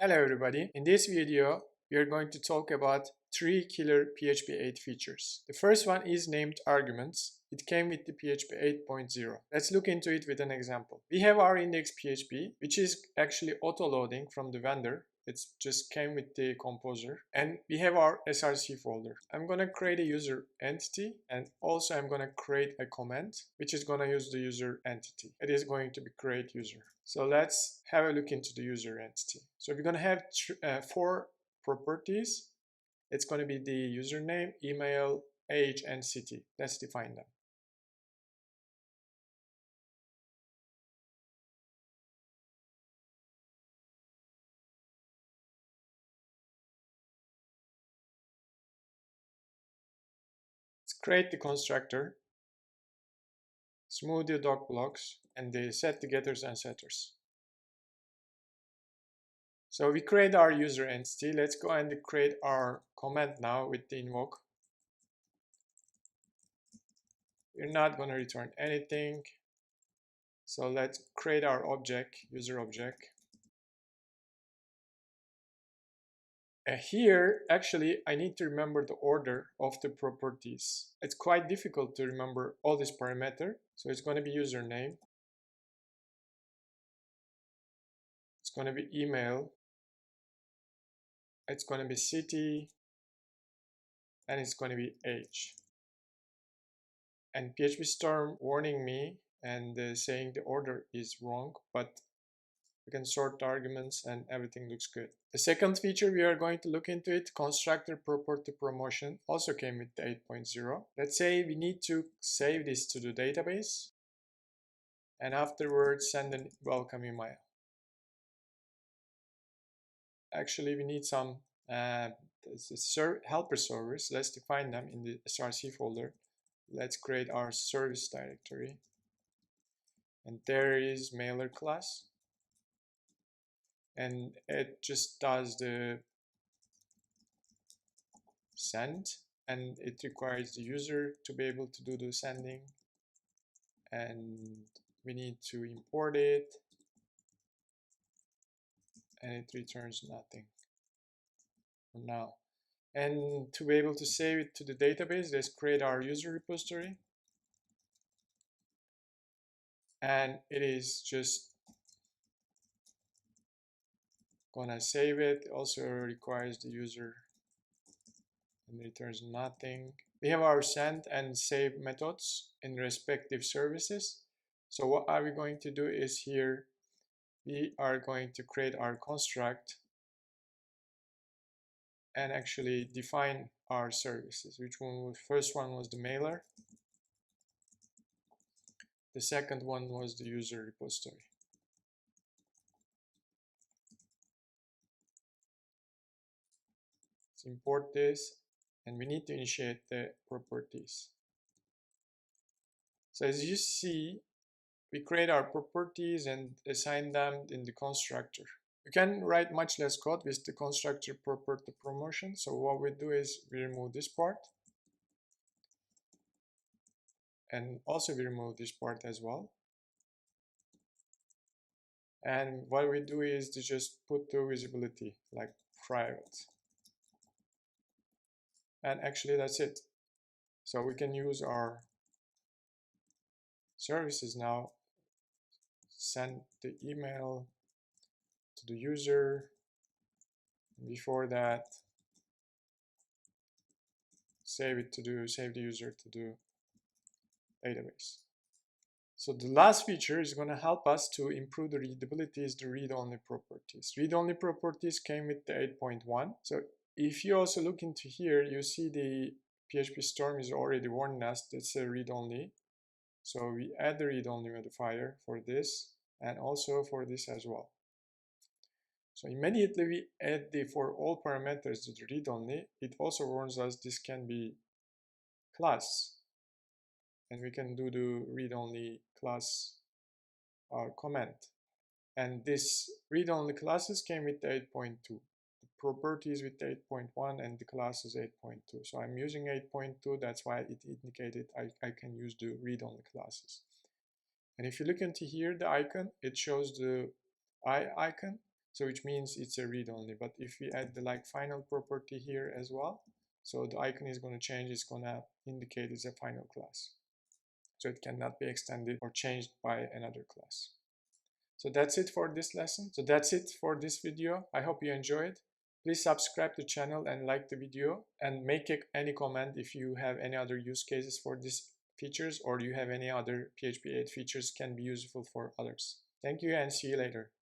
Hello everybody, in this video we are going to talk about three killer PHP 8 features. The first one is named arguments. It came with the PHP 8.0. Let's look into it with an example. We have our index PHP, which is actually auto-loading from the vendor. It just came with the composer, and we have our src folder. I'm going to create a user entity, and also I'm going to create a comment which is going to use the user entity. It is going to be create user. So let's have a look into the user entity. So we're going to have four properties. It's going to be the username, email, age, and city. Let's define them. Let's create the constructor, smooth the doc blocks, and set the getters and setters. So we create our user entity. Let's go and create our comment now with the invoke. We're not going to return anything. So let's create our object, user object. Here, actually, I need to remember the order of the properties. It's quite difficult to remember all these parameters. So it's going to be username. It's going to be email. It's going to be city. And it's going to be age. And PHP Storm warning me and saying the order is wrong, but we can sort the arguments and everything looks good. The second feature we are going to look into it, constructor property promotion, also came with the 8.0. Let's say we need to save this to the database and afterwards send a welcome email. Actually, we need some helper servers. Let's define them in the src folder. Let's create our service directory. And there is mailer class. And it just does the send, and it requires the user to be able to do the sending, and we need to import it, and it returns nothing for now. And to be able to save it to the database, let's create our user repository, and it is just gonna save it. Also requires the user and returns nothing. We have our send and save methods in respective services. So what are we going to do is here we are going to create our construct and actually define our services. Which one was first one was the mailer. The second one was the user repository. Let's import this, and we need to initiate the properties. So as you see, we create our properties and assign them in the constructor. You can write much less code with the constructor property promotion. So what we do is we remove this part, and also we remove this part as well. And what we do is to just put the visibility like private. And actually that's it. So we can use our services now, send the email to the user. Before that, save the user to the database. So the last feature is going to help us to improve the readability is the read-only properties. Read-only properties came with the 8.1. So if you also look into here, you see the PHP Storm is already warning us that's a read-only. So we add the read-only modifier for this and also for this as well. So immediately we add for all parameters to the read-only. It also warns us this can be class, and we can do the read-only class comment. And this read-only classes came with 8.2. The properties with 8.1 and the class is 8.2. So I'm using 8.2. That's why it indicated I can use the read-only classes. And if you look into here, the icon, it shows the eye icon. So which means it's a read-only. But if we add the like final property here as well, so the icon is going to change, it's going to indicate it's a final class. So it cannot be extended or changed by another class. So that's it for this lesson. So that's it for this video. I hope you enjoyed. Please subscribe to the channel and like the video, and make any comment if you have any other use cases for these features, or you have any other PHP 8 features can be useful for others. Thank you and see you later.